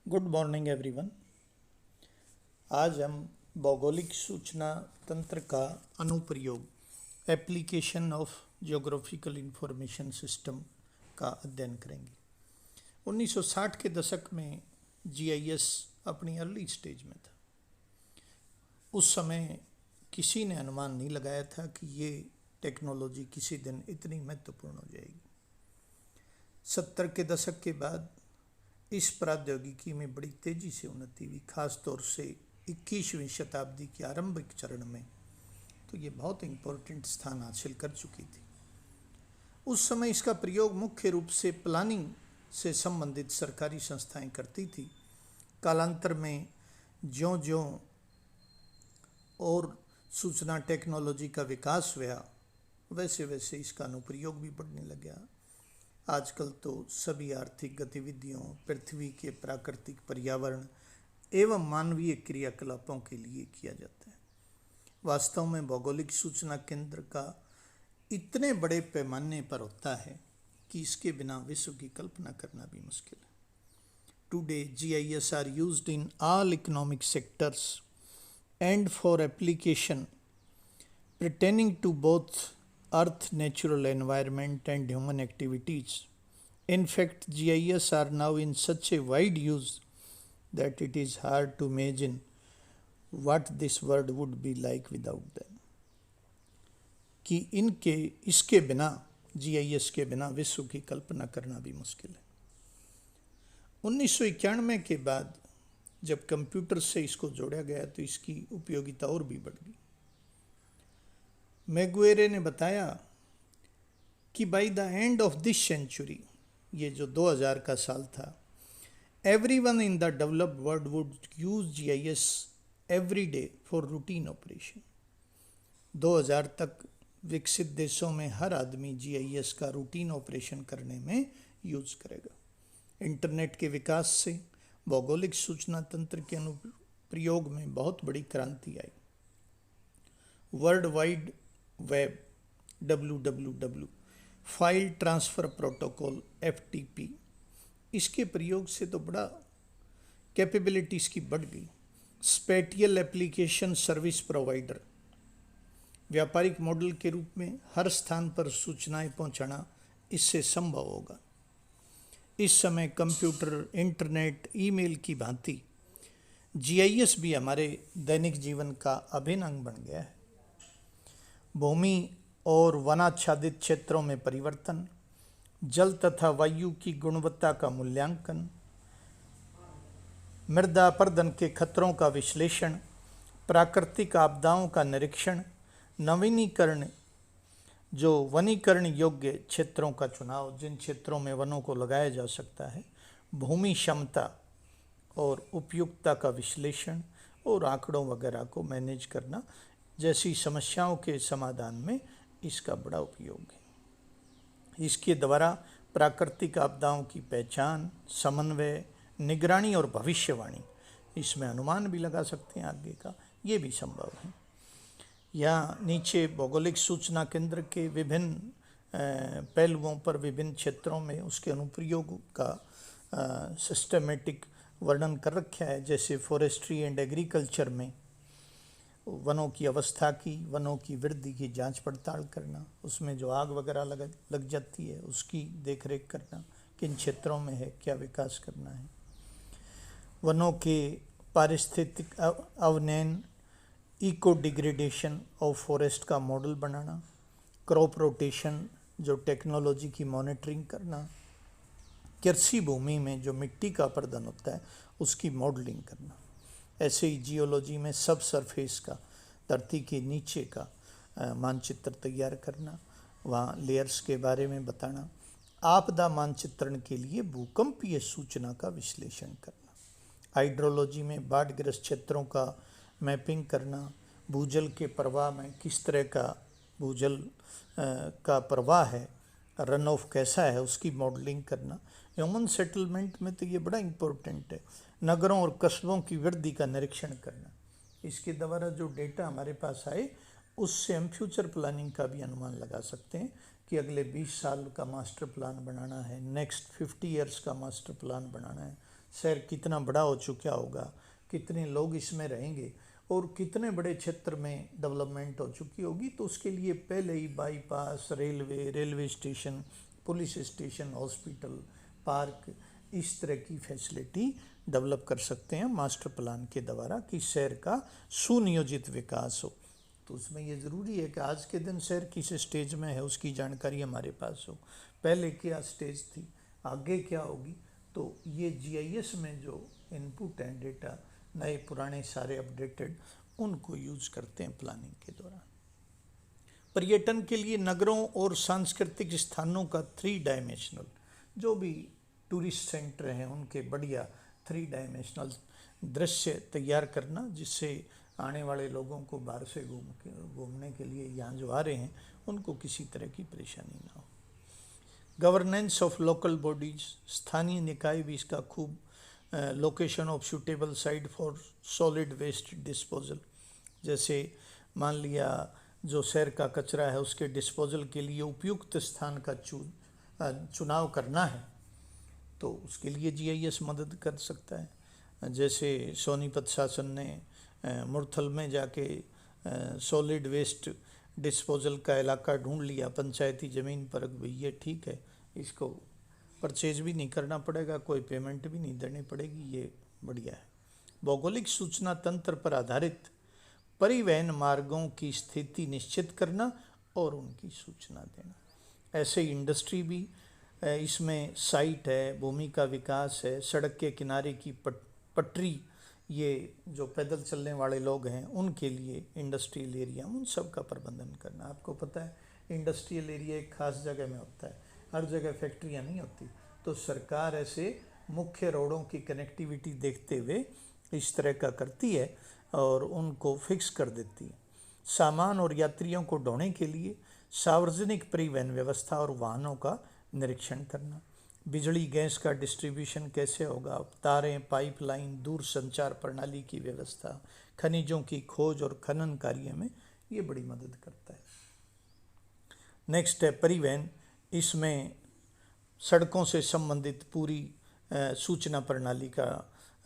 Good morning everyone. आज हम भौगोलिक सूचना तंत्र का अनुप्रयोग application of geographical information system का अध्ययन करेंगे। 1960 के दशक में जीआईएस अपनी अर्ली स्टेज में था। उस समय किसी ने अनुमान नहीं लगाया था कि ये टेक्नोलॉजी किसी दिन इतनी महत्वपूर्ण हो जाएगी। 70 के दशक के बाद इस प्रौद्योगिकी में बड़ी तेजी से उन्नति हुई, खास तौर से 21वीं शताब्दी के आरंभिक चरण में तो ये बहुत इम्पोर्टेंट स्थान हासिल कर चुकी थी। उस समय इसका प्रयोग मुख्य रूप से प्लानिंग से संबंधित सरकारी संस्थाएं करती थी। कालांतर में ज्यों-ज्यों और सूचना टेक्नोलॉजी का विकास हुआ वैसे वैसे इसका अनुप्रयोग भी बढ़ने लगा। आजकल तो सभी आर्थिक गतिविधियों, पृथ्वी के प्राकृतिक पर्यावरण एवं मानवीय क्रियाकलापों के लिए किया जाता है। वास्तव में भौगोलिक सूचना केंद्र का इतने बड़े पैमाने पर होता है कि इसके बिना विश्व की कल्पना करना भी मुश्किल है। Today GIS are used in all economic sectors and for application pertaining to both earth, natural environment and human activities. In fact, GIS are now in such a wide use that it is hard to imagine what this world would be like without them. कि इसके बिना GIS के बिना विश्व की कल्पना करना भी मुश्किल है। 1991 के बाद जब कंप्यूटर से इसको जोड़ा गया तो इसकी उपयोगिता और भी बढ़ गई। मैगुएरे ने बताया कि by the end of this century, ये जो 2000 का साल था, everyone in the developed world would use GIS every day for routine operation. 2000 तक विकसित देशों में हर आदमी GIS का रूटीन ऑपरेशन करने में यूज करेगा। इंटरनेट के विकास से भौगोलिक सूचना तंत्र के अनुप्रयोग में बहुत बड़ी क्रांति आई। World wide web WWW, file transfer protocol FTP, इसके प्रयोग से तो बड़ा कैपेबिलिटी इसकी बढ़ गई। स्पेटियल एप्लीकेशन सर्विस प्रोवाइडर, व्यापारिक मॉडल के रूप में हर स्थान पर सूचनाएं पहुंचाना इससे संभव होगा। इस समय कंप्यूटर, इंटरनेट, ईमेल की भांति GIS भी हमारे दैनिक जीवन का अभिन्न अंग बन गया है। भूमि और वनाच्छादित क्षेत्रों में परिवर्तन, जल तथा वायु की गुणवत्ता का मूल्यांकन, मृदा अपरदन के खतरों का विश्लेषण, प्राकृतिक आपदाओं का निरीक्षण, नवीनीकरण, जो वनीकरण योग्य क्षेत्रों का चुनाव, जिन क्षेत्रों में वनों को लगाया जा सकता है, भूमि क्षमता और उपयुक्तता का विश्लेषण और आंकड़ों वगैरह को मैनेज करना जैसी समस्याओं के समाधान में इसका बड़ा उपयोग है। इसके द्वारा प्राकृतिक आपदाओं की पहचान, समन्वय, निगरानी और भविष्यवाणी, इसमें अनुमान भी लगा सकते हैं आगे का, ये भी संभव है। यहाँ नीचे भौगोलिक सूचना केंद्र के विभिन्न पहलुओं पर विभिन्न क्षेत्रों में उसके अनुप्रयोग का सिस्टमेटिक वर्णन कर रखा है। जैसे फॉरेस्ट्री एंड एग्रीकल्चर में वनों की अवस्था की, वनों की वृद्धि की जांच पड़ताल करना, उसमें जो आग वगैरह लग जाती है उसकी देखरेख करना, किन क्षेत्रों में है, क्या विकास करना है। वनों के पारिस्थितिक अवनयन, इको डिग्रेडेशन ऑफ फॉरेस्ट का मॉडल बनाना, क्रॉप रोटेशन, जो टेक्नोलॉजी की मॉनिटरिंग करना, कृषि भूमि में जो मिट्टी का अपरदन होता है उसकी मॉडलिंग करना। ऐसे ही जियोलॉजी में सब सरफेस का, धरती के नीचे का मानचित्र तैयार करना, वहाँ लेयर्स के बारे में बताना, आपदा मानचित्रण के लिए भूकंपीय सूचना का विश्लेषण करना, हाइड्रोलॉजी में बाढ़ग्रस्त क्षेत्रों का मैपिंग करना, भूजल के प्रवाह में किस तरह का भूजल का प्रवाह है, रन ऑफ कैसा है, उसकी मॉडलिंग करना। ह्यूमन सेटलमेंट में तो ये बड़ा इम्पोर्टेंट है, नगरों और कस्बों की वृद्धि का निरीक्षण करना। इसके द्वारा जो डेटा हमारे पास आए उससे हम फ्यूचर प्लानिंग का भी अनुमान लगा सकते हैं कि अगले 20 साल का मास्टर प्लान बनाना है, नेक्स्ट 50 ईयर्स का मास्टर प्लान बनाना है, शहर कितना बड़ा हो चुका होगा, कितने लोग इसमें रहेंगे और कितने बड़े क्षेत्र में डेवलपमेंट हो चुकी होगी। तो उसके लिए पहले ही bypass, railway station, police station, hospital, park, इस तरह की फैसिलिटी डेवलप कर सकते हैं मास्टर प्लान के द्वारा कि शहर का सुनियोजित विकास हो। तो उसमें ये ज़रूरी है कि आज के दिन शहर किस स्टेज में है उसकी जानकारी हमारे पास हो, पहले क्या स्टेज थी, आगे क्या होगी। तो ये जीआईएस में जो इनपुट हैं डेटा, नए पुराने सारे अपडेटेड, उनको यूज करते हैं प्लानिंग के दौरान। पर्यटन के लिए नगरों और सांस्कृतिक स्थानों का 3 डायमेंशनल, जो भी टूरिस्ट सेंटर हैं उनके बढ़िया 3 डायमेंशनल दृश्य तैयार करना, जिससे आने वाले लोगों को बाहर से घूमने के लिए यहाँ जो आ रहे हैं उनको किसी तरह की परेशानी ना हो। गवर्नेंस ऑफ लोकल बॉडीज, स्थानीय निकाय भी इसका खूब, location of suitable site for solid waste disposal, जैसे मान लिया जो शहर का कचरा है उसके डिस्पोजल के लिए उपयुक्त स्थान का चुनाव करना है, तो उसके लिए जीआईएस मदद कर सकता है। जैसे सोनीपत शासन ने मुरथल में जाके सॉलिड वेस्ट डिस्पोजल का इलाका ढूंढ लिया पंचायती ज़मीन पर, भाई ये ठीक है, इसको परचेज भी नहीं करना पड़ेगा, कोई पेमेंट भी नहीं देनी पड़ेगी, ये बढ़िया है। भौगोलिक सूचना तंत्र पर आधारित परिवहन मार्गों की स्थिति निश्चित करना और उनकी सूचना देना। ऐसे ही इंडस्ट्री भी इसमें साइट है, भूमि का विकास है, सड़क के किनारे की पटरी, ये जो पैदल चलने वाले लोग हैं उनके लिए इंडस्ट्रियल एरिया, उन सब का प्रबंधन करना। आपको पता है इंडस्ट्रियल एरिया एक खास जगह में होता है, हर जगह फैक्ट्रियाँ नहीं होती, तो सरकार ऐसे मुख्य रोडों की कनेक्टिविटी देखते हुए इस तरह का करती है और उनको फिक्स कर देती है। सामान और यात्रियों को ढोने के लिए सार्वजनिक परिवहन व्यवस्था और वाहनों का निरीक्षण करना। बिजली गैस का डिस्ट्रीब्यूशन कैसे होगा, तारें, पाइपलाइन, दूर संचार प्रणाली की व्यवस्था, खनिजों की खोज और खनन कार्य में ये बड़ी मदद करता है। नेक्स्ट है परिवहन, इसमें सड़कों से संबंधित पूरी सूचना प्रणाली का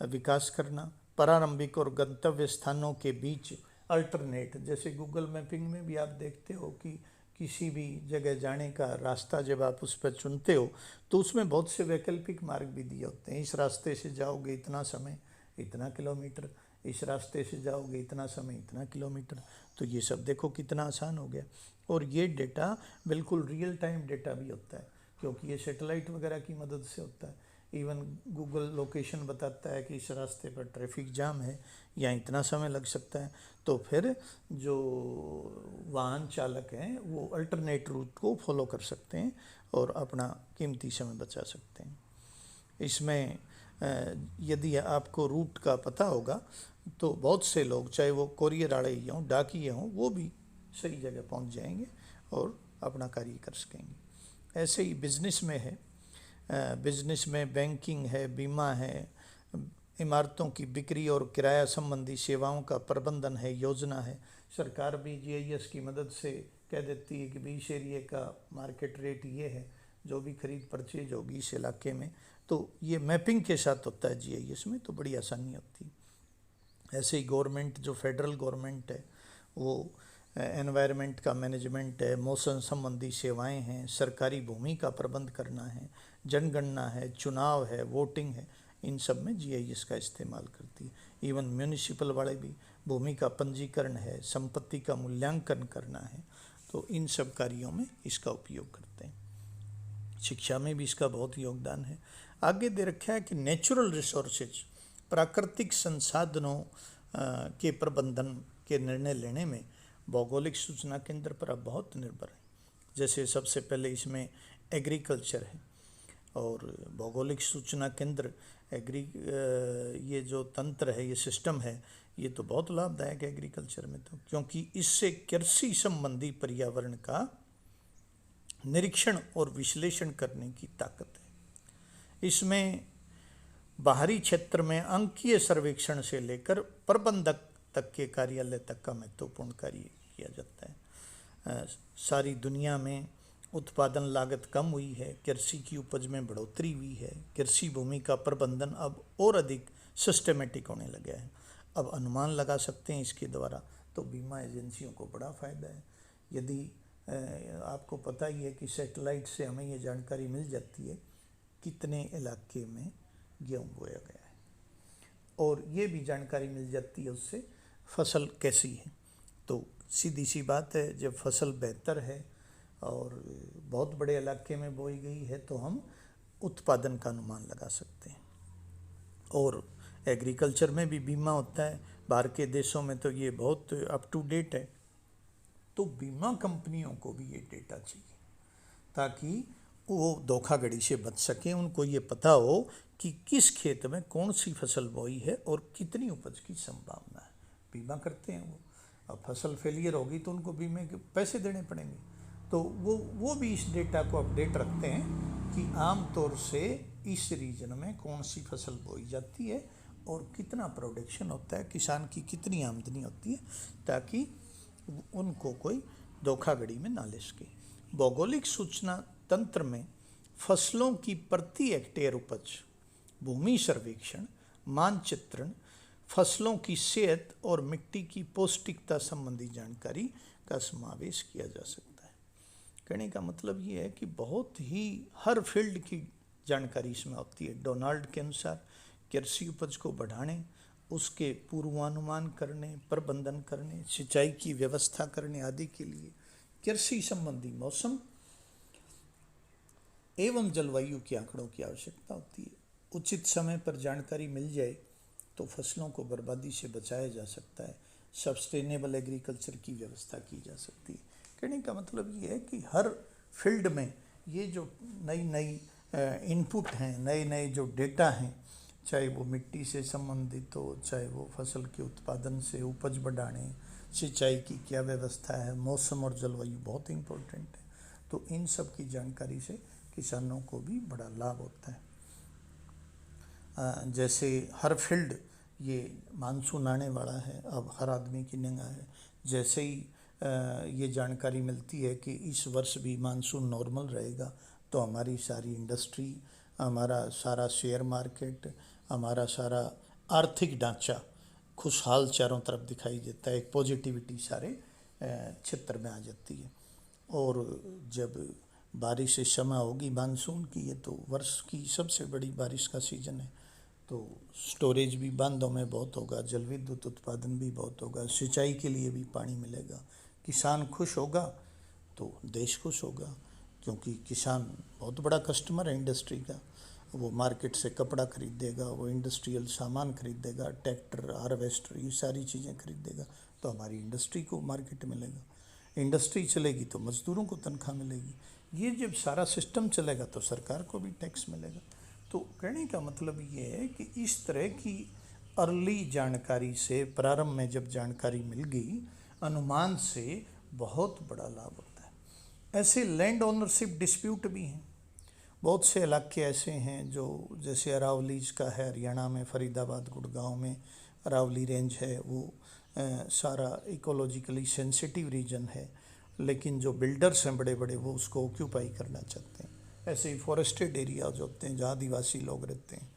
विकास करना, प्रारंभिक और गंतव्य स्थानों के बीच अल्टरनेट, जैसे गूगल मैपिंग में भी आप देखते हो कि किसी भी जगह जाने का रास्ता जब आप उस पर चुनते हो तो उसमें बहुत से वैकल्पिक मार्ग भी दिए होते हैं। इस रास्ते से जाओगे इतना समय इतना किलोमीटर, इस रास्ते से जाओगे इतना समय इतना किलोमीटर, तो ये सब देखो कितना आसान हो गया। और ये डेटा बिल्कुल रियल टाइम डेटा भी होता है, क्योंकि ये सैटेलाइट वगैरह की मदद से होता है। इवन गूगल लोकेशन बताता है कि इस रास्ते पर ट्रैफिक जाम है या इतना समय लग सकता है, तो फिर जो वाहन चालक हैं वो अल्टरनेट रूट को फॉलो कर सकते हैं और अपना कीमती समय बचा सकते हैं। इसमें यदि आपको रूट का पता होगा तो बहुत से लोग, चाहे वो कोरियर वाले ही हों, डाकिये हों, वो भी सही जगह पहुंच जाएंगे और अपना कार्य कर सकेंगे। ऐसे ही बिजनेस में है, बिजनेस में बैंकिंग है, बीमा है, इमारतों की बिक्री और किराया संबंधी सेवाओं का प्रबंधन है, योजना है। सरकार भी जीआईएस की मदद से कह देती है कि इस एरिया का मार्केट रेट ये है, जो भी खरीद परचेज होगी इस इलाके में, तो ये मैपिंग के साथ होता है जीआईएस में, तो बड़ी आसानी होती है। ऐसे ही गवर्नमेंट, जो फेडरल गवर्नमेंट है, वो एनवायरनमेंट का मैनेजमेंट है, मौसम संबंधी सेवाएं हैं, सरकारी भूमि का प्रबंध करना है, जनगणना है, चुनाव है, वोटिंग है, इन सब में जीआईएस का इस्तेमाल करती है। इवन म्यूनिसिपल वाले भी, भूमि का पंजीकरण है, संपत्ति का मूल्यांकन करना है, तो इन सब कार्यों में इसका उपयोग करते हैं। शिक्षा में भी इसका बहुत योगदान है। आगे दे रखा है कि नेचुरल रिसोर्सेज, प्राकृतिक संसाधनों के प्रबंधन के निर्णय लेने में भौगोलिक सूचना केंद्र पर अब बहुत निर्भर है। जैसे सबसे पहले इसमें एग्रीकल्चर है, और भौगोलिक सूचना केंद्र ये जो तंत्र है, ये सिस्टम है, ये तो बहुत लाभदायक है एग्रीकल्चर में, तो क्योंकि इससे कृषि संबंधी पर्यावरण का निरीक्षण और विश्लेषण करने की ताकत है। इसमें बाहरी क्षेत्र में अंकीय सर्वेक्षण से लेकर प्रबंधक तक के कार्यालय तक का महत्वपूर्ण कार्य किया जाता है। सारी दुनिया में उत्पादन लागत कम हुई है, कृषि की उपज में बढ़ोतरी हुई है, कृषि भूमि का प्रबंधन अब और अधिक सिस्टमेटिक होने लगा है। अब अनुमान लगा सकते हैं इसके द्वारा, तो बीमा एजेंसियों को बड़ा फ़ायदा है। यदि आपको पता ही है कि सैटेलाइट से हमें ये जानकारी मिल जाती है कितने इलाके में गेहूँ बोया गया है, और ये भी जानकारी मिल जाती है उससे फसल कैसी है। तो सीधी सी बात है, जब फसल बेहतर है और बहुत बड़े इलाके में बोई गई है तो हम उत्पादन का अनुमान लगा सकते हैं। और एग्रीकल्चर में भी बीमा होता है, बाहर के देशों में तो ये बहुत अप टू डेट है। तो बीमा कंपनियों को भी ये डेटा चाहिए ताकि वो धोखाधड़ी से बच सकें। उनको ये पता हो कि किस खेत में कौन सी फसल बोई है और कितनी उपज की संभावना है। बीमा करते हैं वो, अब फसल फेलियर होगी तो उनको बीमे के पैसे देने पड़ेंगे, तो वो भी इस डेटा को अपडेट रखते हैं कि आम तौर से इस रीजन में कौन सी फसल बोई जाती है और कितना प्रोडक्शन होता है, किसान की कितनी आमदनी होती है, ताकि उनको कोई धोखाधड़ी में ना ले सके। भौगोलिक सूचना तंत्र में फसलों की प्रति हेक्टेयर उपज, भूमि सर्वेक्षण, मानचित्रण, फसलों की सेहत और मिट्टी की पौष्टिकता संबंधी जानकारी का समावेश किया जा सकता है। कहने का मतलब ये है कि बहुत ही हर फील्ड की जानकारी इसमें होती है। डोनाल्ड के अनुसार कृषि उपज को बढ़ाने, उसके पूर्वानुमान करने, प्रबंधन करने, सिंचाई की व्यवस्था करने आदि के लिए कृषि संबंधी मौसम एवं जलवायु के आंकड़ों की आवश्यकता होती है। उचित समय पर जानकारी मिल जाए तो फसलों को बर्बादी से बचाया जा सकता है, सस्टेनेबल एग्रीकल्चर की व्यवस्था की जा सकती है। कहने का मतलब ये है कि हर फील्ड में ये जो नई नई इनपुट हैं, नए नए जो डेटा हैं, चाहे वो मिट्टी से संबंधित हो, चाहे वो फसल के उत्पादन से उपज बढ़ाने, सिंचाई की क्या व्यवस्था है, मौसम और जलवायु बहुत इम्पोर्टेंट है। तो इन सब की जानकारी से किसानों को भी बड़ा लाभ होता है। जैसे हर फील्ड, ये मानसून आने वाला है, अब हर आदमी की निगाह है। जैसे ही ये जानकारी मिलती है कि इस वर्ष भी मानसून नॉर्मल रहेगा, तो हमारी सारी इंडस्ट्री, हमारा सारा शेयर मार्केट, हमारा सारा आर्थिक ढांचा खुशहाल चारों तरफ दिखाई देता है। एक पॉजिटिविटी सारे क्षेत्र में आ जाती है। और जब बारिश इस समय होगी मानसून की, ये तो वर्ष की सबसे बड़ी बारिश का सीज़न है, तो स्टोरेज भी बांधों में बहुत होगा, जल विद्युत उत्पादन भी बहुत होगा, सिंचाई के लिए भी पानी मिलेगा। किसान खुश होगा तो देश खुश होगा, क्योंकि किसान बहुत बड़ा कस्टमर है इंडस्ट्री का। वो मार्केट से कपड़ा खरीदेगा, वो इंडस्ट्रियल सामान खरीदेगा, ट्रैक्टर, हार्वेस्टर, ये सारी चीज़ें खरीदेगा, तो हमारी इंडस्ट्री को मार्केट मिलेगा। इंडस्ट्री चलेगी तो मज़दूरों को तनख्वाह मिलेगी। ये जब सारा सिस्टम चलेगा तो सरकार को भी टैक्स मिलेगा। तो कहने का मतलब ये है कि इस तरह की अर्ली जानकारी से, प्रारंभ में जब जानकारी मिल गई, अनुमान से बहुत बड़ा लाभ होता है। ऐसे लैंड ओनरशिप डिस्प्यूट भी हैं। बहुत से इलाके ऐसे हैं जो, जैसे अरावलीज का है हरियाणा में, फरीदाबाद गुड़गांव में अरावली रेंज है, वो सारा इकोलॉजिकली सेंसिटिव रीजन है, लेकिन जो बिल्डर्स हैं बड़े बड़े, वो उसको ऑक्यूपाई करना चाहते हैं। ऐसे ही फॉरेस्टेड एरियाज होते हैं जहाँ आदिवासी लोग रहते हैं,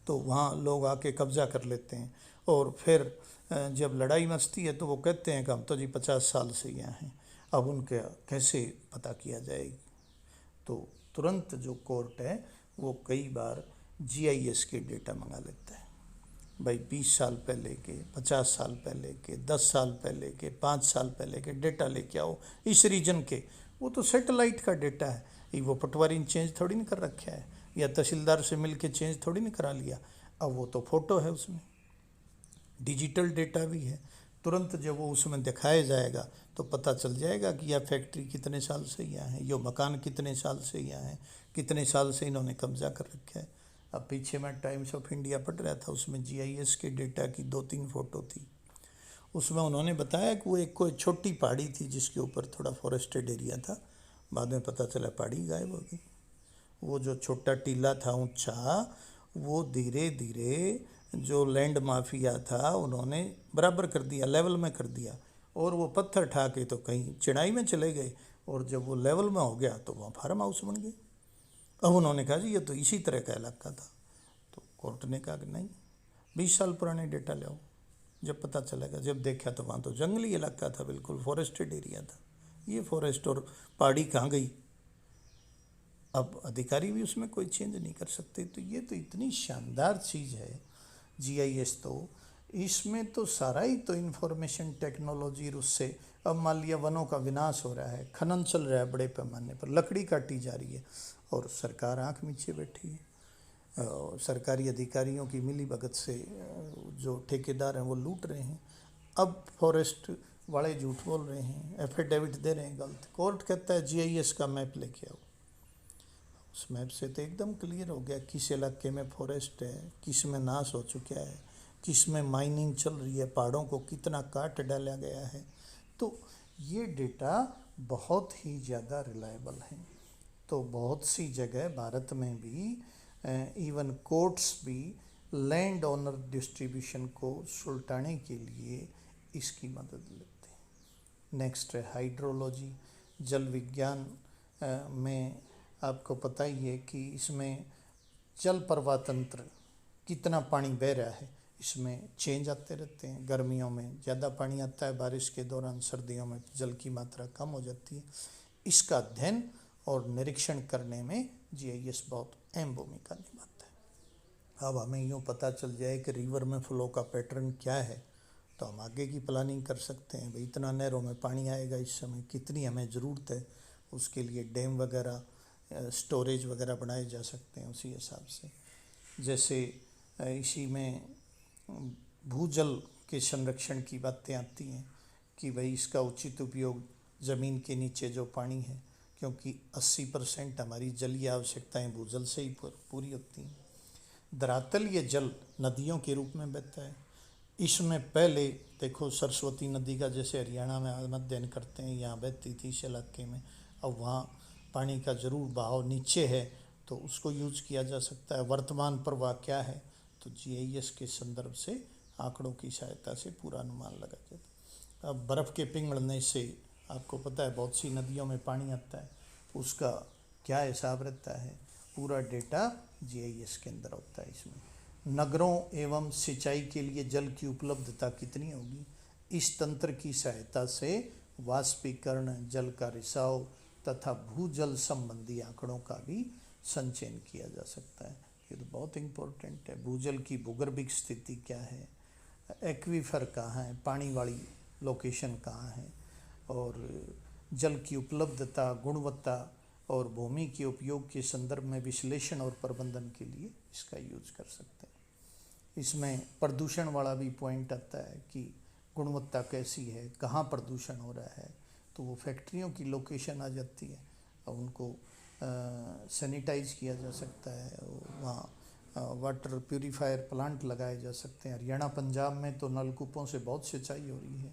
तो वहाँ लोग आके कब्जा कर लेते हैं, और फिर जब लड़ाई मचती है तो वो कहते हैं कि हम तो जी 50 साल से यहाँ हैं, अब उनके कैसे पता किया जाएगी। तो तुरंत जो कोर्ट है वो कई बार जीआईएस के डेटा मंगा लेता है। भाई 20 साल पहले के, 50 साल पहले के, 10 साल पहले के, 5 साल पहले के डेटा लेके आओ इस रीजन के। वो तो सैटेलाइट का डेटा है, ये वो पटवारी ने चेंज थोड़ी नहीं कर रखा है, या तहसीलदार से मिल के चेंज थोड़ी नहीं करा लिया। अब वो तो फ़ोटो है, उसमें डिजिटल डेटा भी है। तुरंत जब वो उसमें दिखाया जाएगा तो पता चल जाएगा कि यह फैक्ट्री कितने साल से यहाँ है, ये मकान कितने साल से यहाँ है, कितने साल से इन्होंने कब्जा कर रखा है। अब पीछे मैं टाइम्स ऑफ इंडिया पढ़ रहा था, उसमें जीआईएस के डेटा की 2-3 फ़ोटो थी। उसमें उन्होंने बताया कि वो एक कोई छोटी पहाड़ी थी जिसके ऊपर थोड़ा फॉरेस्टेड एरिया था, बाद में पता चला पहाड़ी गायब हो गई। वो जो छोटा टीला था ऊंचा, वो धीरे धीरे जो लैंड माफिया था उन्होंने बराबर कर दिया, लेवल में कर दिया, और वो पत्थर ठा के तो कहीं चढ़ाई में चले गए, और जब वो लेवल में हो गया तो वहाँ फार्म हाउस बन गए। अब उन्होंने कहा जी ये तो इसी तरह का इलाका था, तो कोर्ट ने कहा कि नहीं, 20 साल पुराने डेटा ले आओ। जब पता चलेगा, जब देखा तो वहाँ तो जंगली इलाका था, बिल्कुल फॉरेस्टेड एरिया था। ये फॉरेस्ट और पहाड़ी कहाँ गई? अब अधिकारी भी उसमें कोई चेंज नहीं कर सकते। तो ये तो इतनी शानदार चीज़ है जीआईएस, तो इसमें तो सारा ही तो इंफॉर्मेशन टेक्नोलॉजी, उससे अब मान लिया वनों का विनाश हो रहा है, खनन चल रहा है बड़े पैमाने पर, लकड़ी काटी जा रही है और सरकार आंख नीचे बैठी है। सरकारी अधिकारियों की मिली भगत से जो ठेकेदार हैं वो लूट रहे हैं। अब फॉरेस्ट वाले झूठ बोल रहे हैं, एफिडेविट दे रहे हैं गलत। कोर्ट कहता है जीआईएस का मैप लेके आओ। उस मैप से तो एकदम क्लियर हो गया किस इलाके में फॉरेस्ट है, किस में नाश हो चुका है, किस में माइनिंग चल रही है, पहाड़ों को कितना काट डाला गया है। तो ये डेटा बहुत ही ज़्यादा रिलायबल है। तो बहुत सी जगह भारत में भी इवन कोर्ट्स भी लैंड ओनर डिस्ट्रीब्यूशन को सुलटाने के लिए इसकी मदद लेते हैं। नेक्स्ट है हाइड्रोलॉजी, जल विज्ञान में आपको पता ही है कि इसमें जल प्रवाह तंत्र, कितना पानी बह रहा है, इसमें चेंज आते रहते हैं। गर्मियों में ज़्यादा पानी आता है, बारिश के दौरान सर्दियों में जल की मात्रा कम हो जाती है। इसका अध्ययन और निरीक्षण करने में जीआईएस बहुत अहम भूमिका निभाता है। अब हमें यूँ पता चल जाए कि रिवर में फ्लो का पैटर्न क्या है, तो हम आगे की प्लानिंग कर सकते हैं। भाई इतना नहरों में पानी आएगा इस समय, कितनी हमें ज़रूरत है, उसके लिए डैम वगैरह, स्टोरेज वगैरह बनाए जा सकते हैं उसी हिसाब से। जैसे इसी में भूजल के संरक्षण की बातें आती हैं कि भाई इसका उचित उपयोग ज़मीन के नीचे जो पानी है, क्योंकि 80% हमारी जलीय आवश्यकताएं भूजल से ही पूरी होती हैं। धरातल ये जल नदियों के रूप में बहता है। इसमें पहले देखो सरस्वती नदी का जैसे हरियाणा में हम अध्ययन करते हैं, यहाँ बहती थी इस इलाके में, अब वहाँ पानी का ज़रूर बहाव नीचे है तो उसको यूज किया जा सकता है। वर्तमान प्रवाह क्या है, तो जीआईएस के संदर्भ से आंकड़ों की सहायता से पूरा अनुमान लगा जाता है। अब बर्फ़ के पिघलने से आपको पता है बहुत सी नदियों में पानी आता है, उसका क्या हिसाब रहता है, पूरा डेटा जीआईएस के अंदर होता है। इसमें नगरों एवं सिंचाई के लिए जल की उपलब्धता कितनी होगी, इस तंत्र की सहायता से वाष्पीकरण, जल का रिसाव तथा भूजल संबंधी आंकड़ों का भी संचयन किया जा सकता है। ये तो बहुत इम्पोर्टेंट है। भूजल की भूगर्भिक स्थिति क्या है, एक्वीफर कहाँ है, पानी वाली लोकेशन कहाँ है, और जल की उपलब्धता, गुणवत्ता और भूमि के उपयोग के संदर्भ में विश्लेषण और प्रबंधन के लिए इसका यूज कर सकते हैं। इसमें प्रदूषण वाला भी पॉइंट आता है कि गुणवत्ता कैसी है, कहाँ प्रदूषण हो रहा है, तो वो फैक्ट्रियों की लोकेशन आ जाती है और उनको सैनिटाइज किया जा सकता है। वहाँ वाटर प्यूरीफायर प्लांट लगाए जा सकते हैं। हरियाणा पंजाब में तो नलकूपों से बहुत सिंचाई हो रही है,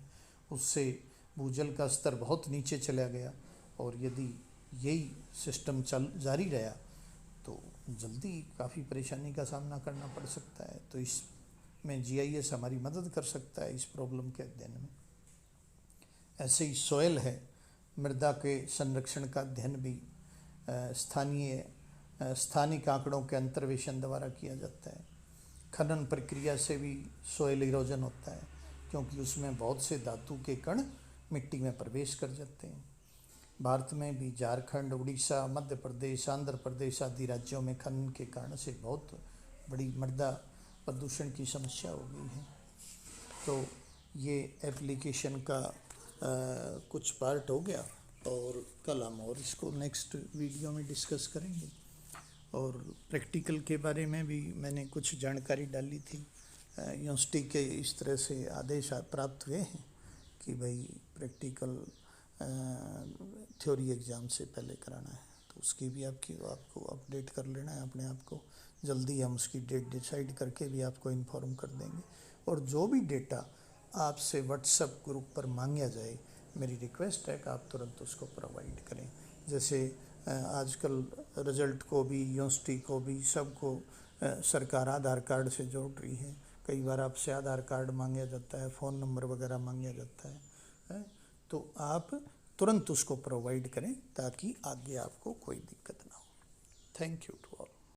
उससे भूजल का स्तर बहुत नीचे चला गया, और यदि यही सिस्टम जारी रहा तो जल्दी काफ़ी परेशानी का सामना करना पड़ सकता है। तो इसमें जीआईएस हमारी मदद कर सकता है इस प्रॉब्लम के अध्ययन में। ऐसे ही सॉइल है, मृदा के संरक्षण का अध्ययन भी स्थानिक आंकड़ों के अंतर्वेशन द्वारा किया जाता है। खनन प्रक्रिया से भी सॉइल इरोजन होता है, क्योंकि उसमें बहुत से धातु के कण मिट्टी में प्रवेश कर जाते हैं। भारत में भी झारखंड, उड़ीसा, मध्य प्रदेश, आंध्र प्रदेश आदि राज्यों में खनन के कारण से बहुत बड़ी मृदा प्रदूषण की समस्या हो गई है। तो ये एप्लीकेशन का कुछ पार्ट हो गया, और कल हम और इसको नेक्स्ट वीडियो में डिस्कस करेंगे। और प्रैक्टिकल के बारे में भी मैंने कुछ जानकारी डाली थी। यूनिवर्सिटी के इस तरह से आदेश प्राप्त हुए हैं कि भाई प्रैक्टिकल थ्योरी एग्ज़ाम से पहले कराना है, तो उसकी भी आपको अपडेट कर लेना है अपने आप को। जल्दी हम उसकी डेट डिसाइड करके भी आपको इन्फॉर्म कर देंगे। और जो भी डेटा आपसे व्हाट्सएप ग्रुप पर मांगा जाए, मेरी रिक्वेस्ट है कि आप तुरंत उसको प्रोवाइड करें। जैसे आजकल रिजल्ट को भी, यूनिवर्सिटी को भी, सबको सरकार आधार कार्ड से जोड़ रही है। कई बार आपसे आधार कार्ड मांगा जाता है, फ़ोन नंबर वगैरह मांगा जाता है। तो आप तुरंत उसको प्रोवाइड करें ताकि आगे आपको कोई दिक्कत ना हो। Thank you to all.